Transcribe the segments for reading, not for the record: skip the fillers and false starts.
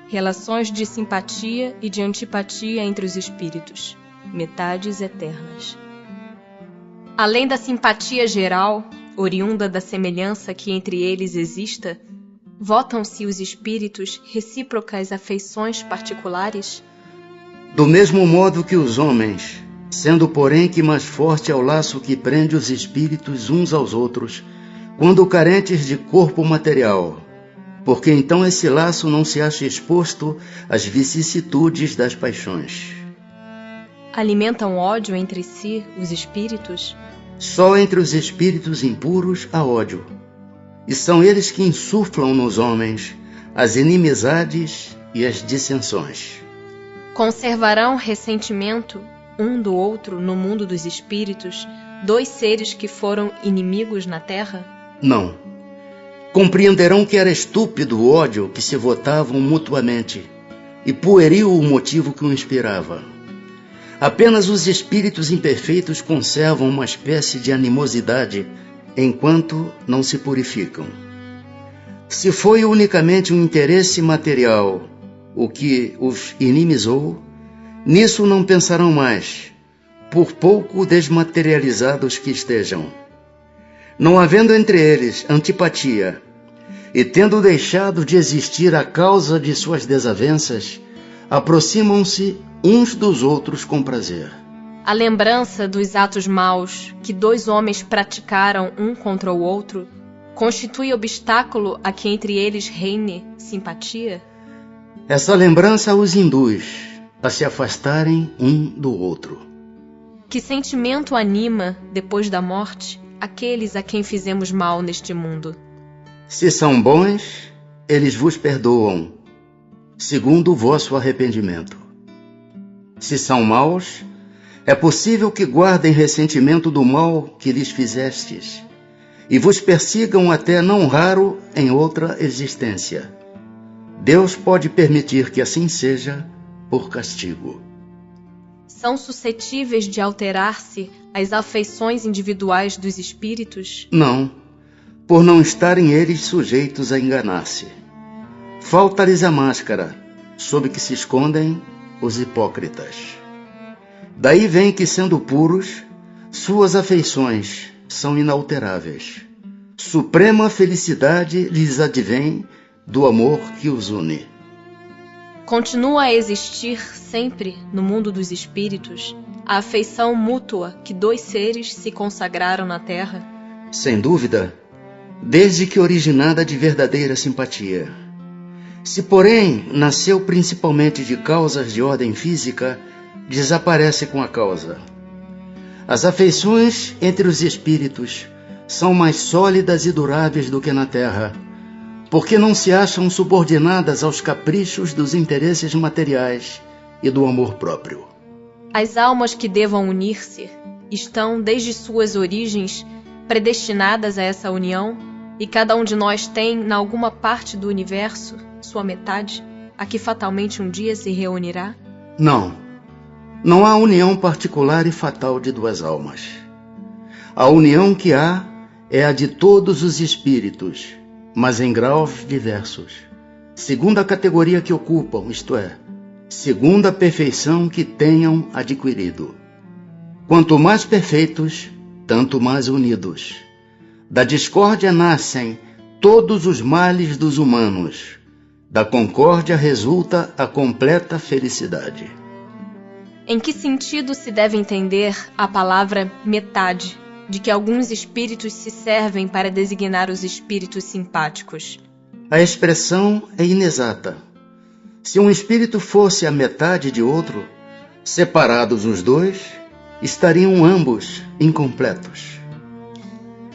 Relações de simpatia e de antipatia entre os espíritos. Metades eternas. Além da simpatia geral, oriunda da semelhança que entre eles exista, votam-se os espíritos recíprocas afeições particulares? Do mesmo modo que os homens, sendo porém que mais forte é o laço que prende os espíritos uns aos outros, quando carentes de corpo material, porque então esse laço não se acha exposto às vicissitudes das paixões. Alimentam ódio entre si os espíritos? Só entre os espíritos impuros há ódio, e são eles que insuflam nos homens as inimizades e as dissensões. Conservarão ressentimento um do outro no mundo dos espíritos, dois seres que foram inimigos na terra? Não. Compreenderão que era estúpido o ódio que se votavam mutuamente, e pueril o motivo que o inspirava. Apenas os espíritos imperfeitos conservam uma espécie de animosidade enquanto não se purificam. Se foi unicamente um interesse material o que os inimizou, nisso não pensarão mais, por pouco desmaterializados que estejam. Não havendo entre eles antipatia, e tendo deixado de existir a causa de suas desavenças, aproximam-se uns dos outros com prazer. A lembrança dos atos maus que dois homens praticaram um contra o outro constitui obstáculo a que entre eles reine simpatia? Essa lembrança os induz a se afastarem um do outro. Que sentimento anima, depois da morte, aqueles a quem fizemos mal neste mundo? Se são bons, eles vos perdoam, segundo o vosso arrependimento. Se são maus, é possível que guardem ressentimento do mal que lhes fizestes, e vos persigam até não raro em outra existência. Deus pode permitir que assim seja por castigo. São suscetíveis de alterar-se as afeições individuais dos espíritos? Não, por não estarem eles sujeitos a enganar-se. Falta-lhes a máscara, sob que se escondem os hipócritas. Daí vem que, sendo puros, suas afeições são inalteráveis. Suprema felicidade lhes advém do amor que os une. Continua a existir sempre, no mundo dos espíritos, a afeição mútua que dois seres se consagraram na terra? Sem dúvida, desde que originada de verdadeira simpatia. Se, porém, nasceu principalmente de causas de ordem física, desaparece com a causa. As afeições entre os espíritos são mais sólidas e duráveis do que na terra, porque não se acham subordinadas aos caprichos dos interesses materiais e do amor próprio. As almas que devam unir-se estão, desde suas origens, predestinadas a essa união, e cada um de nós tem, na alguma parte do universo, sua metade, a que fatalmente um dia se reunirá? Não há união particular e fatal de duas almas. A união que há é a de todos os espíritos, mas em graus diversos, segundo a categoria que ocupam, isto é, segundo a perfeição que tenham adquirido. Quanto mais perfeitos, tanto mais unidos. Da discórdia nascem todos os males dos humanos. Da concórdia resulta a completa felicidade. Em que sentido se deve entender a palavra metade, de que alguns espíritos se servem para designar os espíritos simpáticos? A expressão é inexata. Se um espírito fosse a metade de outro, separados os dois, estariam ambos incompletos.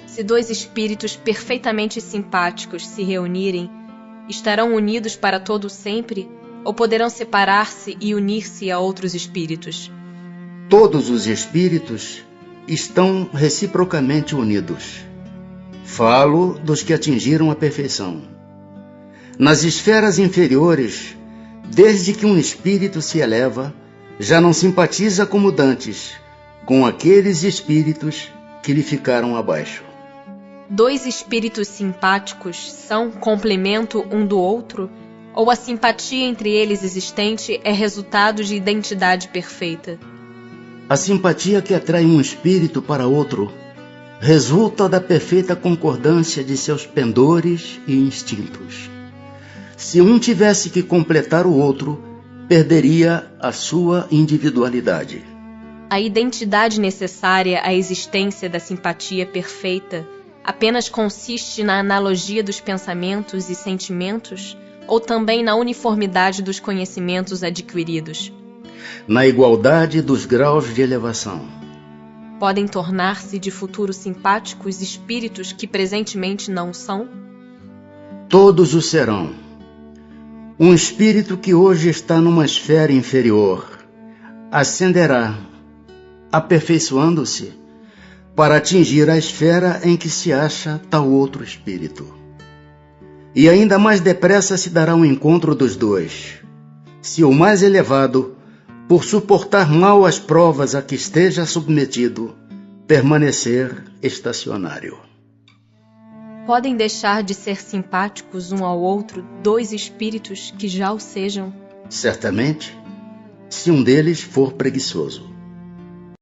Se dois espíritos perfeitamente simpáticos se reunirem, estarão unidos para todo sempre, ou poderão separar-se e unir-se a outros espíritos? Todos os espíritos estão reciprocamente unidos. Falo dos que atingiram a perfeição. Nas esferas inferiores, desde que um espírito se eleva, já não simpatiza como dantes com aqueles espíritos que lhe ficaram abaixo. Dois espíritos simpáticos são complemento um do outro, Ou a simpatia entre eles existente é resultado de identidade perfeita? A simpatia que atrai um espírito para outro resulta da perfeita concordância de seus pendores e instintos. Se um tivesse que completar o outro, perderia a sua individualidade. A identidade necessária à existência da simpatia perfeita apenas consiste na analogia dos pensamentos e sentimentos ou também na uniformidade dos conhecimentos adquiridos? Na igualdade dos graus de elevação. Podem tornar-se de futuro simpáticos espíritos que presentemente não são? Todos o serão. Um espírito que hoje está numa esfera inferior ascenderá, aperfeiçoando-se, para atingir a esfera em que se acha tal outro espírito. E ainda mais depressa se dará um encontro dos dois, se o mais elevado, por suportar mal as provas a que esteja submetido, permanecer estacionário. Podem deixar de ser simpáticos um ao outro dois espíritos que já o sejam? Certamente, se um deles for preguiçoso.